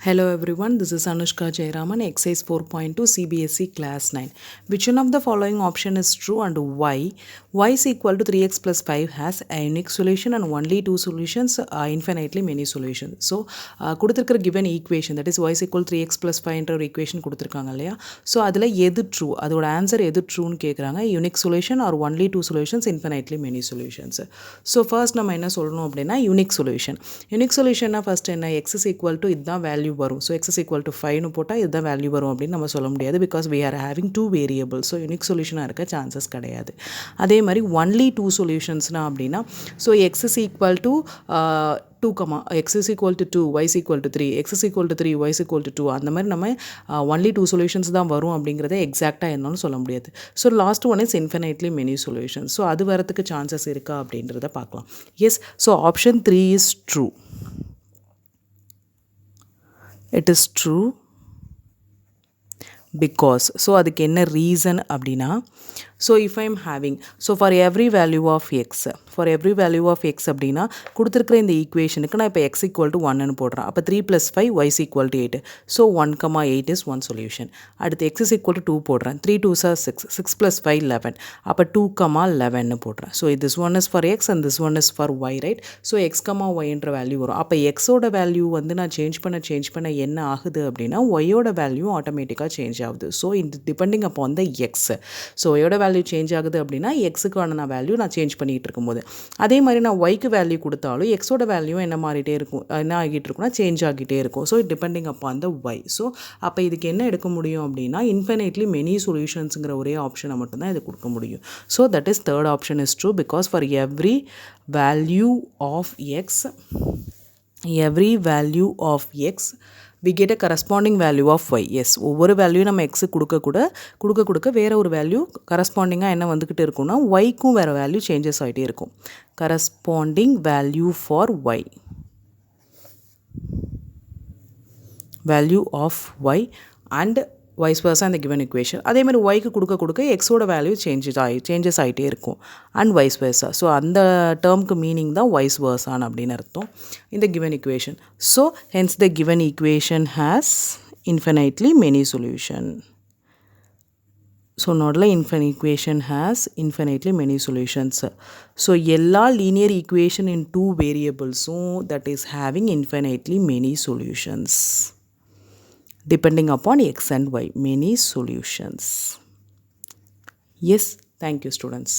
Hello everyone, this is Anushka Jayaraman, exercise 4.2 CBSE class 9. Which one of the following option is true and why? Y is equal to 3x plus 5 has a unique solution and only two solutions, infinitely many solutions. So, கொடுத்திருக்கிற given equation, that is y is equal to 3x plus 5 என்ற ஒரு equation கொடுத்திருக்காங்க இல்லையா? So அதில் எது true, அதோட answer எது ட்ரூன்னு கேட்குறாங்க. Unique solution are only two solutions, infinitely many solutions. So first நம்ம என்ன சொல்லணும் அப்படின்னா யூனிக் சொல்யூஷன். யூனிக் சொல்யூஷன்னா ஃபர்ஸ்ட் என்ன, எக்ஸ் இஸ் ஈக்குவல் டு இதுதான் வேல்யூ வரும். So x is equal to 5னு போட்டால் இதுதான் வேல்யூ வரும் அப்படின்னு நம்ம சொல்ல முடியாது. Because we are having two variables. So unique சொல்யூஷனாக இருக்க சான்சஸ் கிடையாது. அதே மாதிரி ஒன்லி டூ சொல்யூஷன்ஸ்னால் அப்படின்னா, so x is equal to 2, x is equal to 2, y is equal to 3, x is equal to 3, y is equal to 2, அந்த மாதிரி நம்ம only two solutions தான் வரும் அப்படிங்கிறத எக்ஸாக்டாக என்னன்னு சொல்ல முடியாது. So last one is infinitely many solutions. So அது வரத்துக்கு சான்சஸ் இருக்கா அப்படின்றத பார்க்கலாம். Yes, so option 3 is true. It is true because, so அதுக்கு என்ன ரீசன் அப்படின்னா, so if I am having, so for every value of x, for every value of x அப்படின்னா கொடுத்துருக்குற இந்த ஈக்குவேஷனுக்கு நான் இப்போ எக்ஸ் ஈக்குவல் டு 1ன்னு போடுறேன். அப்போ 3 + 5 y is equal to 8. So 1, 8 is one solution. அடுத்து x is equal to 2 போடுறேன். 3 2s are 6, 6 + 5 11. அப்போ 2, 11ன்னு போடுறேன். So this one is for x and this one is for y, right? So x, y என்ற value வரும். அப்போ எக்ஸோட value வந்து நான் சேஞ்ச் பண்ண என்ன ஆகுது அப்படின்னா ஒய்யோட வேல்யூ ஆட்டோமேட்டிக்காக சேஞ்ச் ஆகுது. ஸோ இது டிபெண்டிங் அப்பான் த எக்ஸ். ஸோ ஒய்யோட வேல்யூ சேஞ்ச் ஆகுது அப்படின்னா எக்ஸுக்கான நான் வேல்யூ நான் சேஞ்ச் பண்ணிகிட்டு இருக்கும்போது, அதே மாதிரி நான் ஒய்க்கு வேல்யூ கொடுத்தாலும் எக்ஸோட வேல்யூ என்ன மாறிட்டே இருக்கும், என்ன ஆகிட்டு இருக்குன்னா சேஞ்ச் ஆகிட்டே இருக்கும். So depending upon the y. So அப்போ இதுக்கு என்ன எடுக்க முடியும் அப்படின்னா இன்ஃபினைட்லி மெனி சொல்யூஷன்ஸுங்கிற ஒரே ஆப்ஷனை மட்டும்தான் இது கொடுக்க முடியும். So that is third option is true because for every value of x, we get a corresponding value of y. Yes, ஒவ்வொரு வேல்யூ நம்ம எக்ஸு கொடுக்க வேறு ஒரு வேல்யூ கரஸ்பாண்டிங்காக என்ன வந்துக்கிட்டு இருக்கும்னா ஒய்க்கும் வேறு வேல்யூ சேஞ்சஸ் ஆகிட்டே இருக்கும். Corresponding value for y, value of y and vice versa அந்த given equation. அதே மாதிரி ஒய்க்கு கொடுக்க எக்ஸோட வேல்யூ சேஞ்சஸ் ஆகிட்டே இருக்கும் அண்ட் வைஸ் versa. ஸோ அந்த டேர்முக்கு மீனிங் தான் வைஸ் versaன்னு அப்படின்னு அர்த்தம் இந்த given equation. So hence the given equation has infinitely many solution. So நோடில் equation has infinitely many solutions. So எல்லா linear equation in two variablesும் that is having infinitely many solutions depending upon x and y, many solutions. Yes, thank you students.